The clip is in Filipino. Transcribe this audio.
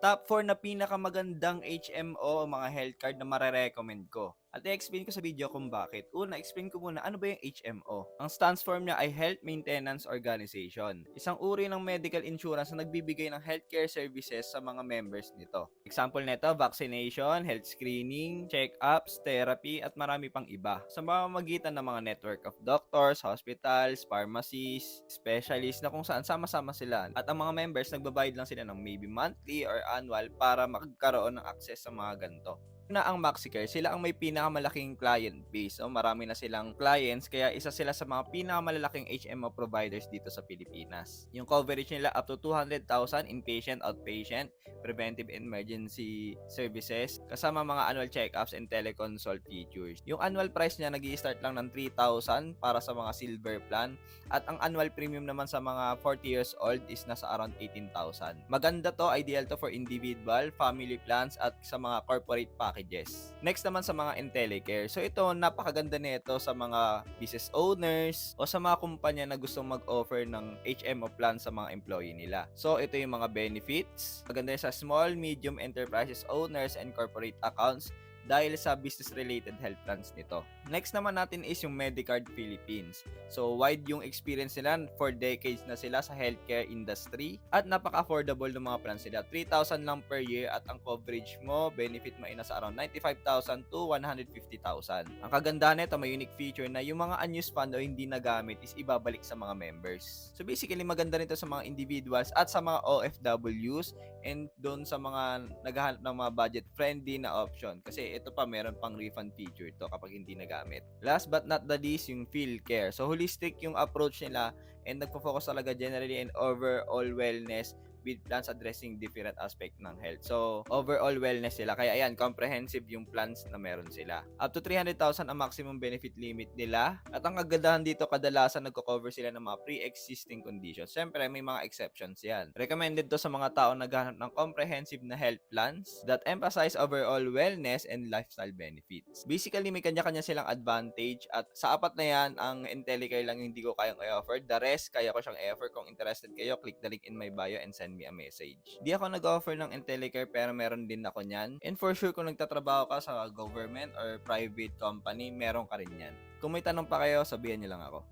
top 4 na pinakamagandang HMO o mga health card na mare-recommend ko. At i-explain ko sa video kung bakit. Una, explain ko muna ano ba yung HMO. Ang stands form niya ay Health Maintenance Organization. Isang uri ng medical insurance na nagbibigay ng healthcare services sa mga members nito. Example nito, vaccination, health screening, check-ups, therapy, at marami pang iba. Sa pamamagitan ng mga network of doctors, hospitals, pharmacies, specialists na kung saan sama-sama sila. At ang mga members nagbabayad lang sila ng maybe monthly or annual para magkaroon ng access sa mga ganito na ang MaxiCare, sila ang may pinakamalaking client base. So, marami na silang clients, kaya isa sila sa mga pinakamalalaking HMO providers dito sa Pilipinas. Yung coverage nila up to 200,000 inpatient, outpatient, preventive emergency services, kasama mga annual checkups and teleconsult features. Yung annual price niya nag-i-start lang ng 3,000 para sa mga silver plan, at ang annual premium naman sa mga 40 years old is nasa around 18,000. Maganda to, ideal to for individual, family plans, at sa mga corporate packages. Next naman sa mga IntelliCare. So ito, napakaganda nito sa mga business owners o sa mga kumpanya na gustong mag-offer ng HMO plan sa mga employee nila. So ito yung mga benefits. Maganda sa small, medium enterprises owners and corporate accounts dahil sa business-related health plans nito. Next naman natin is yung Medicard Philippines. So, wide yung experience nila, for decades na sila sa healthcare industry at napaka-affordable ng mga plans nila. 3,000 lang per year at ang coverage mo, benefit mo ay nasa around 95,000 to 150,000. Ang kagandahan nito, may unique feature na yung mga unused fund o hindi nagamit is ibabalik sa mga members. So, basically, maganda nito sa mga individuals at sa mga OFWs and doon sa mga naghahanap ng mga budget-friendly na option. Kasi ito pa, meron pang refund feature to kapag hindi nagamit. Last but not the least, yung PhilCare. So, holistic yung approach nila and nagpo-focus talaga generally and overall wellness with plans addressing different aspect ng health. So, overall wellness sila. Kaya ayan, comprehensive yung plans na meron sila. Up to 300,000 ang maximum benefit limit nila. At ang kagandahan dito, kadalasan nagko-cover sila ng mga pre-existing conditions. Siyempre, may mga exceptions yan. Recommended to sa mga tao naghahanap ng comprehensive na health plans that emphasize overall wellness and lifestyle benefits. Basically, may kanya-kanya silang advantage at sa apat na yan, ang IntelliCare lang yung hindi ko kayang i-offer. The rest, kaya ko siyang i-offer. Kung interested kayo, click the link in my bio and send me a message. Di ako nag-offer ng IntelliCare pero meron din ako niyan. And for sure, kung nagtatrabaho ka sa government or private company, meron ka rin yan. Kung may tanong pa kayo, sabihan niyo lang ako.